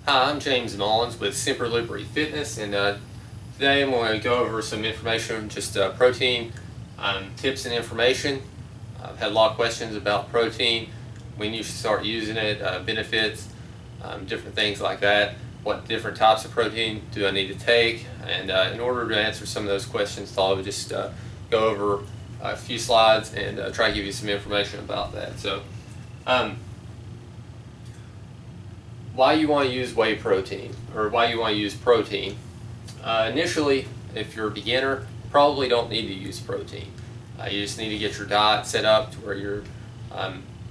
Hi, I'm James Mullins with Semper Liberty Fitness, and today I'm going to go over some information, just protein tips and information. I've had a lot of questions about protein, when you should start using it, benefits, different things like that. What different types of protein do I need to take? And in order to answer some of those questions, I thought I would just go over a few slides and try to give you some information about that. So. Why you want to use whey protein, or why you want to use protein. Initially, if you're a beginner, you probably don't need to use protein. You just need to get your diet set up to where you're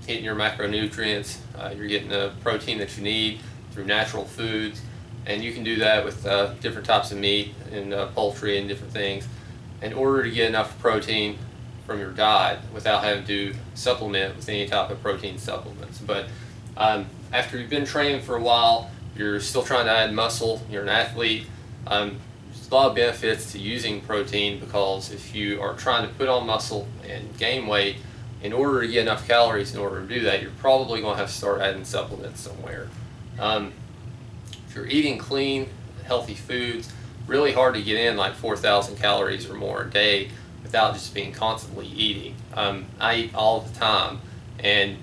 hitting your macronutrients, you're getting the protein that you need through natural foods, and you can do that with different types of meat and poultry and different things in order to get enough protein from your diet without having to supplement with any type of protein supplements. But after you've been training for a while, you're still trying to add muscle, you're an athlete, there's a lot of benefits to using protein, because if you are trying to put on muscle and gain weight, in order to get enough calories in order to do that, you're probably going to have to start adding supplements somewhere. If you're eating clean, healthy foods, really hard to get in like 4,000 calories or more a day without just being constantly eating. I eat all the time, and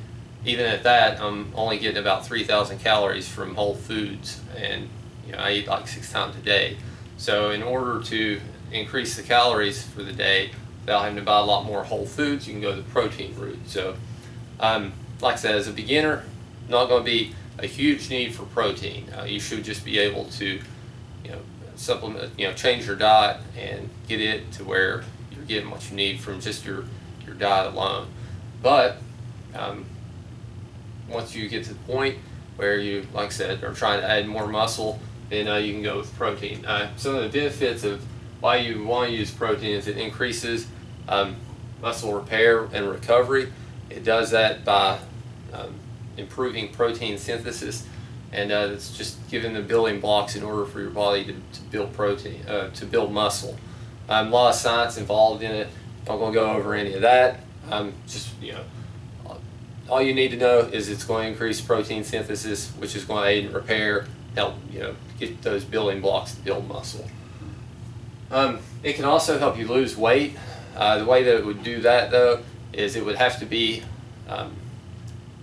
even at that, I'm only getting about 3,000 calories from whole foods, and I eat like 6 times a day. So in order to increase the calories for the day without having to buy a lot more whole foods, you can go the protein route. So like I said, as a beginner, not going to be a huge need for protein. You should just be able to supplement, change your diet and get it to where you're getting what you need from just your diet alone. But once you get to the point where you, like I said, are trying to add more muscle, then you can go with protein. Some of the benefits of why you want to use protein is it increases muscle repair and recovery. It does that by improving protein synthesis, and it's just giving the building blocks in order for your body to build protein, to build muscle. A lot of science involved in it. I'm not going to go over any of that. All you need to know is it's going to increase protein synthesis, which is going to aid in repair, help get those building blocks to build muscle. It can also help you lose weight. The way that it would do that, though, is it would have to be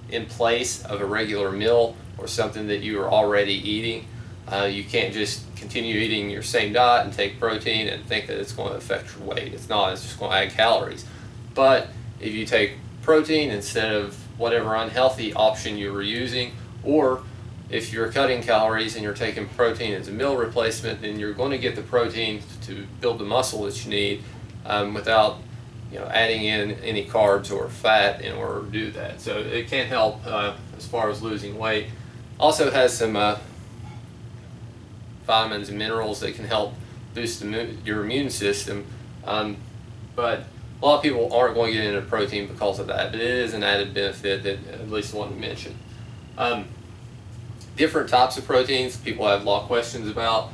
in place of a regular meal or something that you are already eating. You can't just continue eating your same diet and take protein and think that it's going to affect your weight. It's not. It's just going to add calories. But if you take protein instead of whatever unhealthy option you were using, or if you're cutting calories and you're taking protein as a meal replacement, then you're going to get the protein to build the muscle that you need without adding in any carbs or fat in order to do that. So it can help as far as losing weight. Also has some vitamins and minerals that can help boost your immune system, but a lot of people aren't going to get into protein because of that, but it is an added benefit that at least I want to mention. Different types of proteins people have a lot of questions about.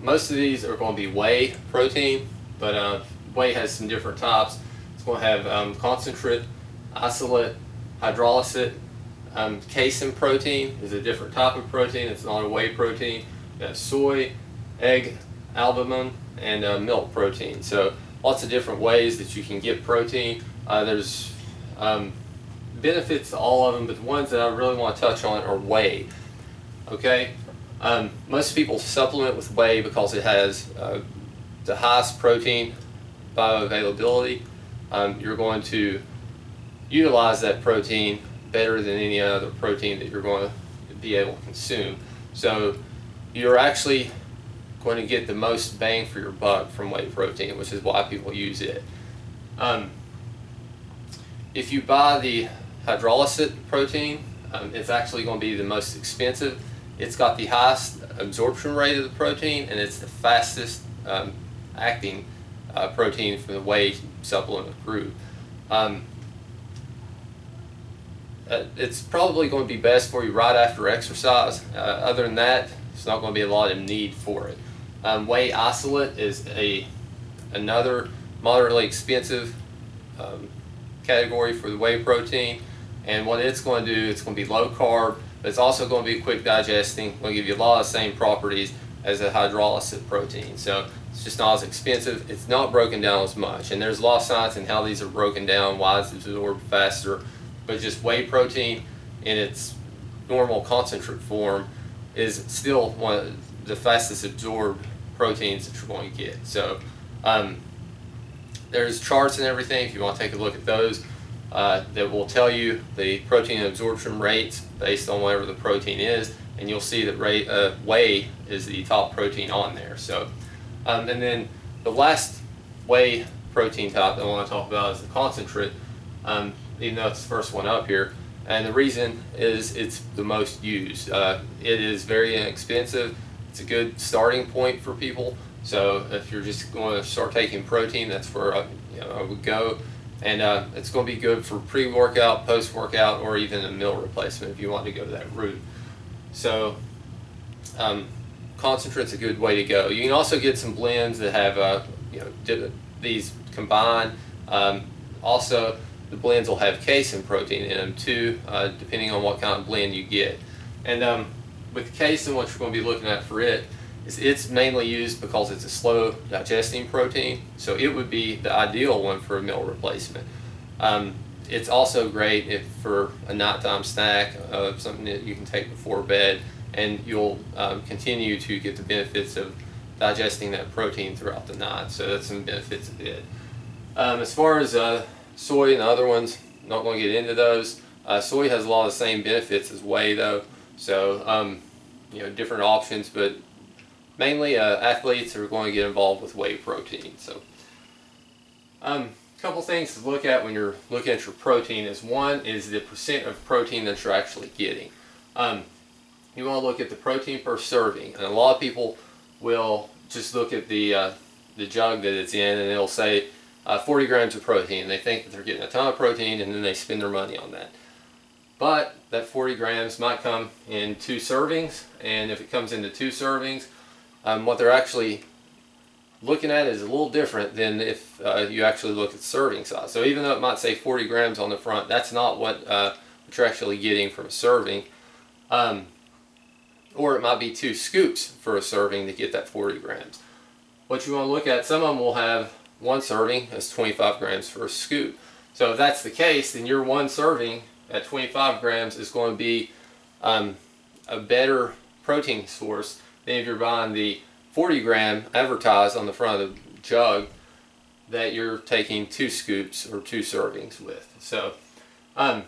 Most of these are going to be whey protein, but whey has some different types. It's going to have concentrate, isolate, hydrolysate. Casein protein is a different type of protein. It's not a whey protein. You have soy, egg, albumin, and milk protein. So lots of different ways that you can get protein. There's benefits to all of them, but the ones that I really want to touch on are whey. Okay, most people supplement with whey because it has the highest protein bioavailability. You're going to utilize that protein better than any other protein that you're going to be able to consume. So you're actually going to get the most bang for your buck from whey protein, which is why people use it. If you buy the hydrolysate protein, it's actually going to be the most expensive. It's got the highest absorption rate of the protein, and it's the fastest acting protein from the whey supplement group. It's probably going to be best for you right after exercise. Other than that, there's not going to be a lot of need for it. Whey isolate is another moderately expensive category for the whey protein, and what it's going to do, it's going to be low carb, but it's also going to be quick digesting. Will give you a lot of the same properties as a hydrolyzed protein. So it's just not as expensive. It's not broken down as much, and there's a lot of science in how these are broken down, why it's absorbed faster. But just whey protein in its normal concentrate form is still one of the fastest absorbed proteins that you're going to get. So there's charts and everything if you want to take a look at those that will tell you the protein absorption rates based on whatever the protein is, and you'll see that whey is the top protein on there. So and then the last whey protein type that I want to talk about is the concentrate, even though it's the first one up here. And the reason is it's the most used. It is very inexpensive. It's a good starting point for people. So if you're just going to start taking protein, that's where I would go. And it's going to be good for pre-workout, post-workout, or even a meal replacement if you want to go that route. So concentrate's a good way to go. You can also get some blends that have these combined. Also, the blends will have casein protein in them too, depending on what kind of blend you get. And with casein, what you're going to be looking at for it is it's mainly used because it's a slow digesting protein, so it would be the ideal one for a meal replacement. It's also great for a nighttime snack, something that you can take before bed, and you'll continue to get the benefits of digesting that protein throughout the night. So that's some benefits of it. As far as soy and the other ones, not going to get into those. Soy has a lot of the same benefits as whey though, so different options, but mainly athletes are going to get involved with whey protein. So a couple things to look at when you're looking at your protein is, one is the percent of protein that you're actually getting. You want to look at the protein per serving, and a lot of people will just look at the jug that it's in, and it'll say 40 grams of protein. They think that they're getting a ton of protein, and then they spend their money on that. But that 40 grams might come in 2 servings, and if it comes into 2 servings, what they're actually looking at is a little different than if you actually look at serving size. So even though it might say 40 grams on the front, that's not what you're actually getting from a serving. Or it might be 2 scoops for a serving to get that 40 grams. What you want to look at, some of them will have 1 serving as 25 grams for a scoop. So if that's the case, then your 1 serving at 25 grams is going to be a better protein source than if you're buying the 40 gram advertised on the front of the jug that you're taking 2 scoops or 2 servings with. So the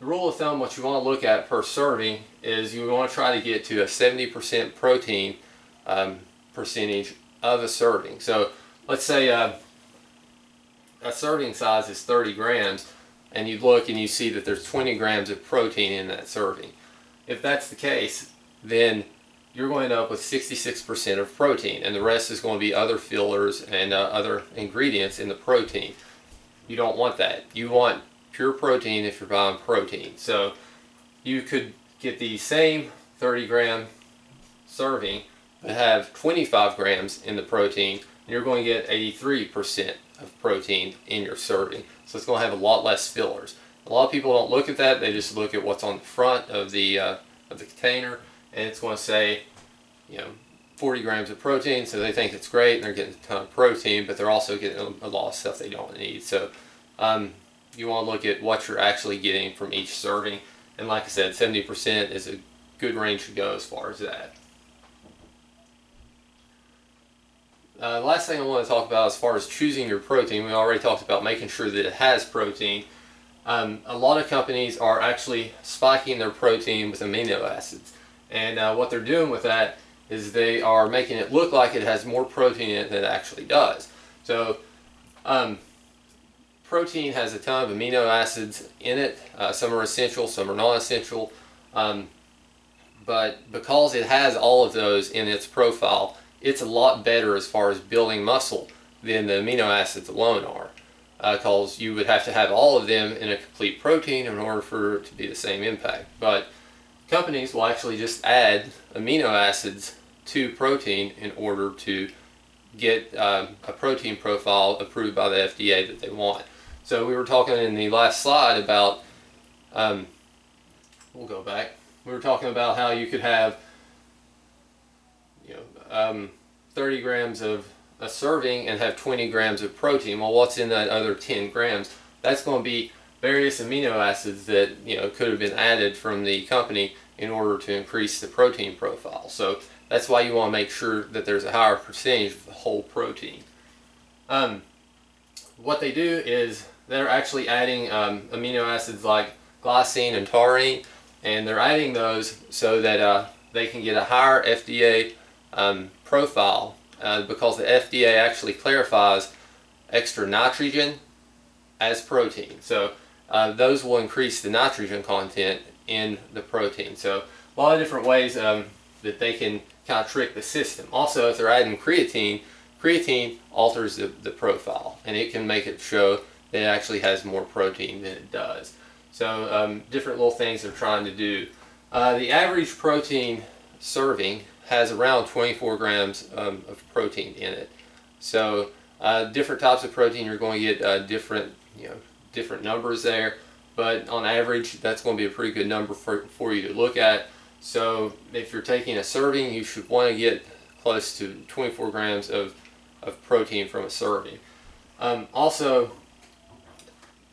rule of thumb, what you want to look at per serving is you want to try to get to a 70% protein percentage of a serving. So let's say a serving size is 30 grams, and you look and you see that there's 20 grams of protein in that serving. If that's the case, then you're going to end up with 66% of protein, and the rest is going to be other fillers and other ingredients in the protein. You don't want that. You want pure protein if you're buying protein. So you could get the same 30 gram serving but have 25 grams in the protein, and you're going to get 83% of protein in your serving. So it's going to have a lot less fillers. A lot of people don't look at that. They just look at what's on the front of the container, and it's going to say 40 grams of protein, so they think it's great and they're getting a ton of protein, but they're also getting a lot of stuff they don't need. So you want to look at what you're actually getting from each serving, and like I said, 70% is a good range to go as far as that. Last thing I want to talk about as far as choosing your protein, we already talked about making sure that it has protein. A lot of companies are actually spiking their protein with amino acids, and what they're doing with that is they are making it look like it has more protein in it than it actually does. So protein has a ton of amino acids in it. Some are essential, some are non-essential, but because it has all of those in its profile, it's a lot better as far as building muscle than the amino acids alone are, because you would have to have all of them in a complete protein in order for it to be the same impact. But companies will actually just add amino acids to protein in order to get a protein profile approved by the FDA that they want. So we were talking in the last slide about, we'll go back, we were talking about how you could have 30 grams of a serving and have 20 grams of protein. Well, what's in that other 10 grams? That's going to be various amino acids that could have been added from the company in order to increase the protein profile. So that's why you want to make sure that there's a higher percentage of the whole protein. What they do is they're actually adding amino acids like glycine and taurine, and they're adding those so that they can get a higher FDA profile, because the FDA actually clarifies extra nitrogen as protein. So those will increase the nitrogen content in the protein. So a lot of different ways that they can kind of trick the system. Also, if they're adding creatine, creatine alters the profile, and it can make it show that it actually has more protein than it does. So different little things they're trying to do. The average protein serving has around 24 grams of protein in it. So different types of protein, you're going to get different numbers there, but on average that's going to be a pretty good number for you to look at. So if you're taking a serving, you should want to get close to 24 grams of protein from a serving. And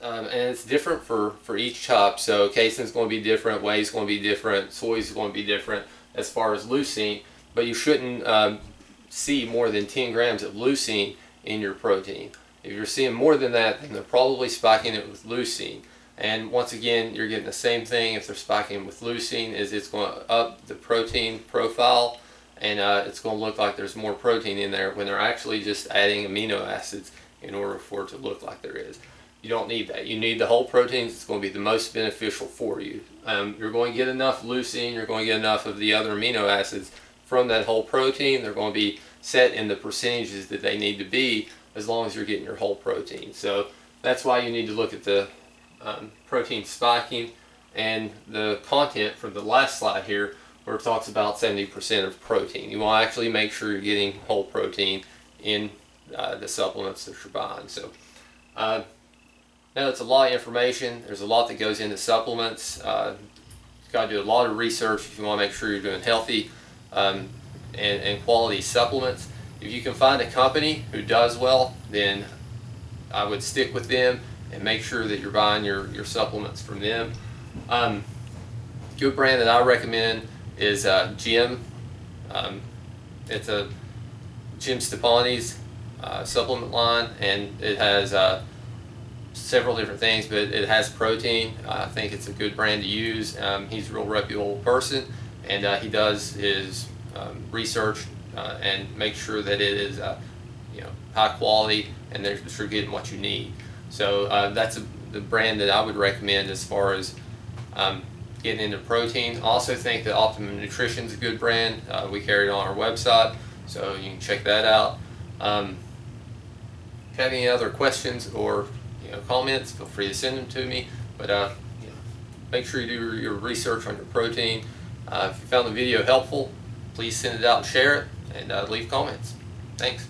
it's different for each type. So casein is going to be different, whey is going to be different, soy is going to be different as far as leucine, but you shouldn't see more than 10 grams of leucine in your protein. If you're seeing more than that, then they're probably spiking it with leucine. And once again, you're getting the same thing if they're spiking with leucine, is it's going to up the protein profile, and it's going to look like there's more protein in there when they're actually just adding amino acids in order for it to look like there is. You don't need that. You need the whole proteins. It's going to be the most beneficial for you. You're going to get enough leucine, you're going to get enough of the other amino acids from that whole protein. They're going to be set in the percentages that they need to be, as long as you're getting your whole protein. So that's why you need to look at the protein spiking and the content from the last slide here, where it talks about 70% of protein. You want to actually make sure you're getting whole protein in the supplements that you're buying. So now it's a lot of information. There's a lot that goes into supplements. You've got to do a lot of research if you want to make sure you're doing healthy and quality supplements. If you can find a company who does well, then I would stick with them and make sure that you're buying your supplements from them. Good brand that I recommend is Jim. It's a Jim Stoppani's supplement line, and it has several different things, but it has protein. I think it's a good brand to use. He's a real reputable person, and he does his research and make sure that it is high quality and that you're getting what you need. So that's the brand that I would recommend as far as getting into protein. I also think that Optimum Nutrition is a good brand. We carry it on our website, so you can check that out. If you have any other questions or comments, feel free to send them to me. But make sure you do your research on your protein. If you found the video helpful, please send it out and share it, and leave comments. Thanks.